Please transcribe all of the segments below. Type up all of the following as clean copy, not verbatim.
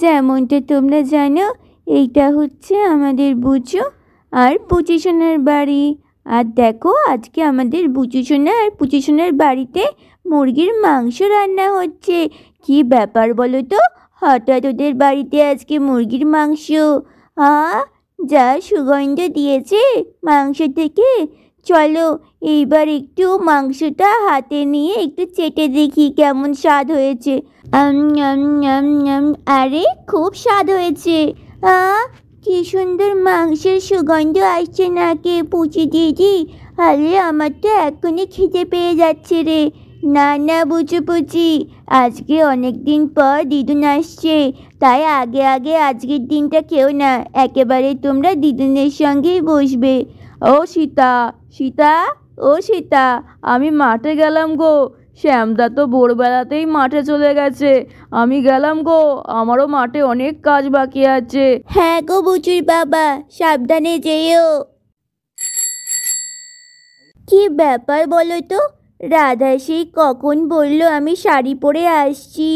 যেমনটা তোমরা জানো, এইটা হচ্ছে আমাদের বুচু আর পুচিসোনার বাড়ি। আর দেখো, আজকে আমাদের বুচুসোনা আর পুচিসোনার বাড়িতে মুরগির মাংস রান্না হচ্ছে। কি ব্যাপার বলো তো, হঠাৎ ওদের বাড়িতে আজকে মুরগির মাংস? যা সুগন্ধ দিয়েছে মাংস থেকে। চলো এইবার একটু মাংসটা হাতে নিয়ে একটু চেটে দেখি কেমন স্বাদ হয়েছে। আরে খুব স্বাদ হয়েছে। কি সুন্দর মাংসের সুগন্ধ আসছে নাকে পুচি দিদি। আরে আমার তো এখনই খিদে পেয়ে যাচ্ছে রে। না না বুচু পুচি, আজকে অনেক দিন পর দিদুন আসছে, তাই আগে আগে আজকের দিনটা খেও না, একেবারে তোমরা দিদুনের সঙ্গেই বসবে। ও সীতা, সীতা, ও সীতা, আমি মাঠে গেলাম গো। শ্যামদা তো ভোরবেলাতেই মাঠে চলে গেছে। আমি গেলাম গো, আমারও মাঠে অনেক কাজ বাকি আছে। হ্যাঁ গো বুচুর বাবা, সাবধানে যেও। কি ব্যাপার বলো তো, রাধা সেই কখন বলল আমি শাড়ি পরে আসছি,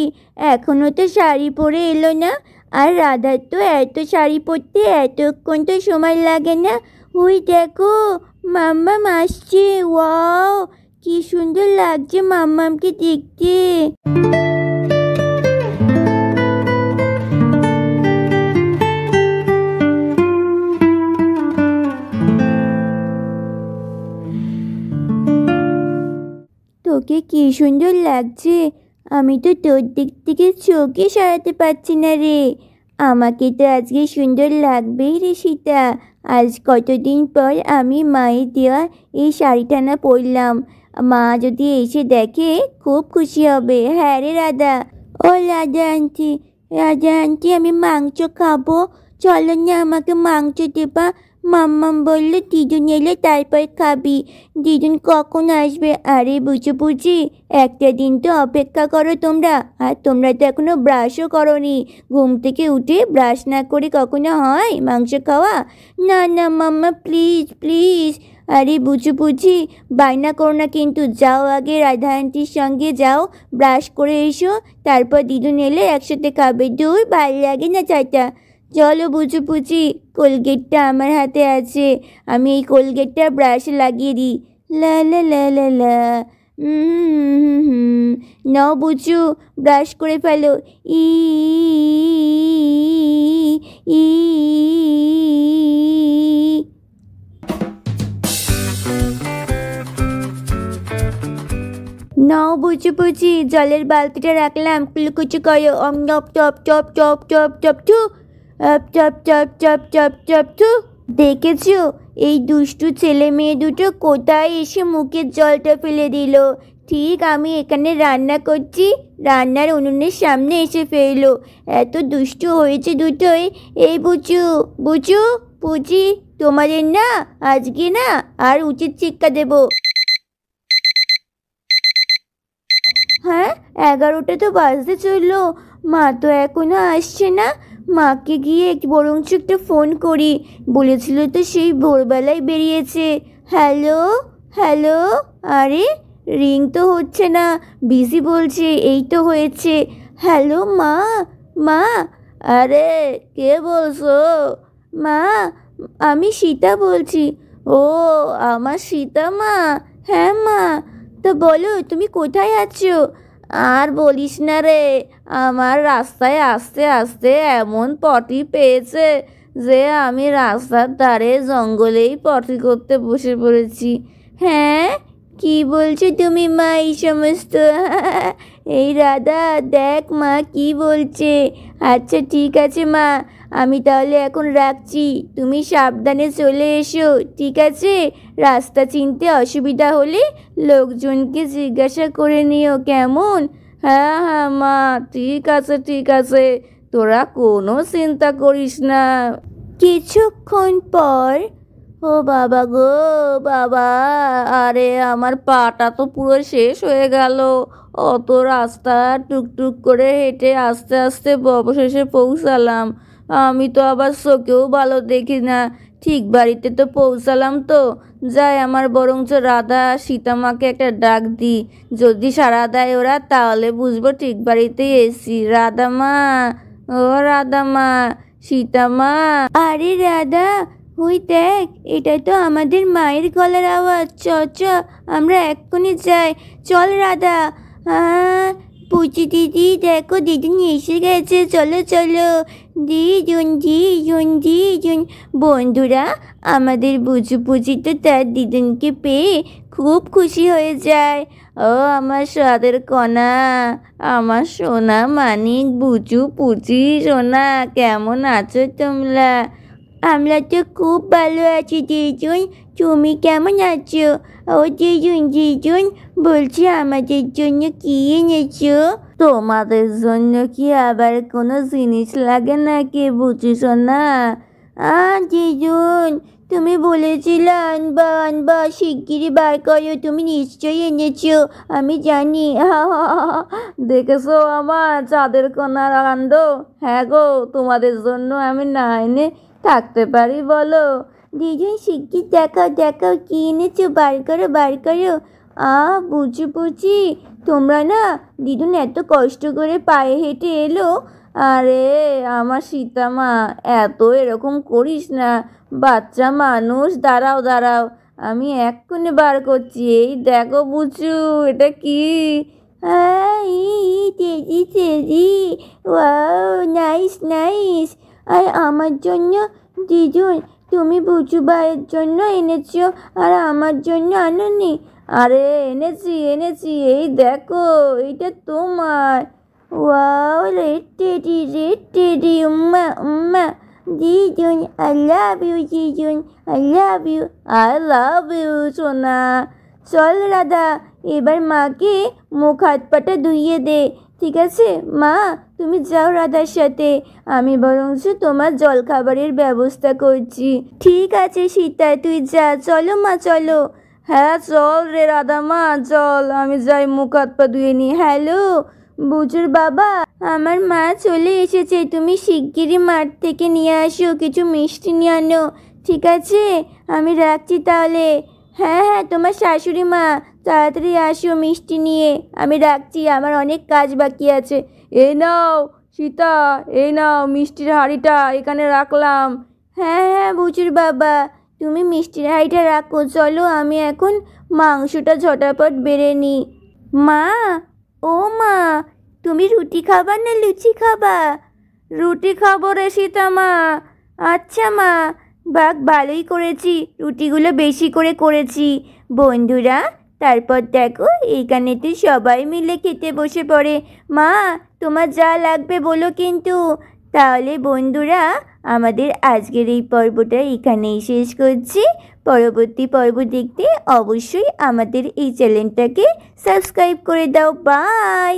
এখনো তো শাড়ি পরে এলো না। আর রাধার তো এত শাড়ি পরতে এতক্ষণ তো সময় লাগে না। ওই দেখো, মাম্মাম আসছে। ওয়াও, কি সুন্দর লাগছে মাম্মামকে দেখতে। তোকে কি সুন্দর লাগছে, আমি তো তোর দিক থেকে চোখে সরাতে পারছি না রে। আমাকে তো আজকে সুন্দর লাগবেই রে সীতা। আজ কতদিন পর আমি মায়ের দেওয়া এই শাড়িটা না পরলাম। মা যদি এসে দেখে খুব খুশি হবে। হ্যাঁ রে রাধা। ও রাধা আন্টি, রাধা আন্টি, আমি মাংস খাবো, চলো না আমাকে মাংস দেবা। মাম্মাম বললো দিদুন এলে তারপর খাবি। দিদুন কখন আসবে? আরে বুঝো বুঝি, একটা দিন তো অপেক্ষা করো তোমরা। আর তোমরা তো এখনো ব্রাশও করোনি। ঘুম থেকে উঠে ব্রাশ না করে কখনো হয় মাংস খাওয়া? না না মাম্মা, প্লিজ প্লিজ। আরে বুঝো বুঝি, বায়না করো না কিন্তু। যাও আগে রাধা আন্টির সঙ্গে যাও, ব্রাশ করে এসো, তারপর দিদুন এলে একসাথে খাবে। দূর, ভালো লাগে না চাটা। চলো বুঝু পুচি, কোলগেটটা আমার হাতে আছে, আমি এই কোলগেটটা ব্রাশে লাগিয়ে দিই। লা লা লা লা লা। নাও বুঝু, ব্রাশ করে ফেলো। ই ই নাও বুঝু বুঝি, জলের বালতিটা রাখলাম, কুলকুচু করো। টপ টপ টপ টপ টপ টপ টু, চপ চপ চপ চপ চপ থু। দেখেছো এই দুষ্টু ছেলে মেয়ে দুটো কোথায় এসে মুখের জলটা ফেলে দিল। ঠিক আমি এখানে রান্না করছি, রান্নার উনুনের সামনে এসে ফেললো। এত দুষ্টু হয়েছে দুটোই। এই বুচু বুচু পুচি, তোমাদের না আজকে না আর উচিত শিক্ষা দেব। হ্যাঁ, 11টা তো বাজতে চললো, মা তো এখনো আসছে না। মাকে গিয়ে বরঞ্চ একটা ফোন করি, বলেছিল তো সেই ভোরবেলায় বেরিয়েছে। হ্যালো হ্যালো, আরে রিং তো হচ্ছে না, বিজি বলছে। এই তো হয়েছে। হ্যালো মা, মা। আরে কে বলছো? মা, আমি সীতা বলছি। ও, আমার সীতা মা? হ্যাঁ মা। তো বলো, তুমি কোথায় আছো? আর বলিস না রে, আমার রাস্তায় আসতে আসতে এমন পটি পেয়েছে যে আমি রাস্তার ধারে জঙ্গলেই পটি করতে বসে পড়েছি। হ্যাঁ, কি বলছো তুমি মা এই সমস্ত? এই রাধা, দেখ মা কি বলছে। আচ্ছা ঠিক আছে মা, আমি তাহলে এখন রাখছি, তুমি সাবধানে চলে এসো, ঠিক আছে? রাস্তা চিনতে অসুবিধা হলে লোকজনকে জিজ্ঞাসা করে নিও, কেমন? হ্যাঁ হ্যাঁ মা, ঠিক আছে ঠিক আছে, তোরা কোনো চিন্তা করিস না। কিছুক্ষণ পর, ও বাবা গো বাবা, আরে আমার পাটা তো পুরো শেষ হয়ে গেল। অত রাস্তা টুকটুক করে হেঁটে আস্তে আস্তে অবশেষে পৌঁছালাম। আমি তো আবার চোখেও ভালো দেখি না। ঠিক বাড়িতে তো পৌঁছালাম। তো যাই, আমার বরঞ্চ রাধা সীতামাকে একটা ডাক দিই, যদি সাড়া দেয় ওরা তাহলে বুঝবো ঠিক বাড়িতেই এসছি। রাধা মা, ও রাধা মা, সীতা মা। আরে রাধা, ওই দেখ, এটা তো আমাদের মায়ের গলার আওয়াজ। চ চ, আমরা এক্ষুনি যাই। চল রাধা। পুচি দিদি, দেখো দিদুন এসে গেছে, চলো চলো। দিদুন দিদুন দিদুন। বন্ধুরা, আমাদের বুঝু পুচি তো তার দিদুনকে পেয়ে খুব খুশি হয়ে যায়। ও আমার স্বাদের কণা, আমার সোনা মানিক, বুচু পুচি সোনা, কেমন আছো তোমরা? আমরা তো খুব ভালো আছি দিদুন, তুমি কেমন আছো? ও দিদুন দিদুন, বলছি আমাদের জন্য কি এনেছো? তোমাদের জন্য কি আবার কোনো জিনিস লাগে নাকি বুঝি সোনা? দিদুন, তুমি বলেছিলে আনবা আনবা, শিগগিরই বার করো, তুমি নিশ্চয়ই এনেছো, আমি জানি। দেখেছো আমার চাঁদের কণার কাণ্ড? হ্যাঁ গো, তোমাদের জন্য আমি না এনে থাকতে পারি বলো? দিদুন শিগগির দেখাও দেখাও, কি এনেছো, বার করো বার করো। বুঝি বুঝি, তোমরা না, দিদুন এত কষ্ট করে পায়ে হেঁটে এলো। আরে আমার সীতা মা, এত এরকম করিস না, বাচ্চা মানুষ। দাঁড়াও দাঁড়াও, আমি এক্ষুনি বার করছি। এই দেখো বুঝু, এটা কি? তেজি তেজি, ওয়াও, নাইস নাইস। আর আমার জন্য দিদুন, তুমি বুঝু ভাইয়ের জন্য এনেছো আর আমার জন্য আনোনি? আরে এনেছি এনেছি, এই দেখো, এইটা তোমার। ওয়াও, রেড টেডি, উম্মা উম্মা। দিদুন, আই লাভ ইউ দিদুন, I love you. I love you সোনা। চল রাধা, এবার মাকে মুখ হাত পাটা ধুইয়ে দে, ঠিক আছে? মা, তুমি যাও রাধার সাথে, আমি বরঞ্চ তোমার জলখাবারের ব্যবস্থা করছি। ঠিক আছে সীতা, তুই যা। চলো মা চলো। হ্যাঁ চল রে রাধা মা, চল, আমি যাই মুখ হাত পা ধুয়ে নি। হ্যালো বুজুর বাবা, আমার মা চলে এসেছে, তুমি শিগগিরই মাঠ থেকে নিয়ে আসো, কিছু মিষ্টি নিয়ে আনো, ঠিক আছে? আমি রাখছি তাহলে। হ্যাঁ হ্যাঁ, তোমার শাশুড়ি মা তাড়াতাড়ি আসো মিষ্টি নিয়ে, আমি রাখছি, আমার অনেক কাজ বাকি আছে। এই নাও সীতা, এই নাও মিষ্টির হাঁড়িটা, এখানে রাখলাম। হ্যাঁ হ্যাঁ বুজুর বাবা, তুমি মিষ্টির হাঁড়িটা রাখো, চলো আমি এখন মাংসটা ঝটাপট বেড়ে নিই। মা, ও মা, তুমি রুটি খাবা না লুচি খাবা? রুটি খাবো রে সীতা মা। আচ্ছা মা, ভালোই করেছি, রুটিগুলো বেশি করে করেছি। বন্ধুরা, তারপর দেখো এইখানে তো সবাই মিলে খেতে বসে পড়ে। মা, তোমার যা লাগবে বলো কিন্তু। তাহলে বন্ধুরা, আমাদের আজকের এই পর্বটা এখানেই শেষ করছি। পরবর্তী পর্ব দেখতে অবশ্যই আমাদের এই চ্যানেলটাকে সাবস্ক্রাইব করে দাও। বাই।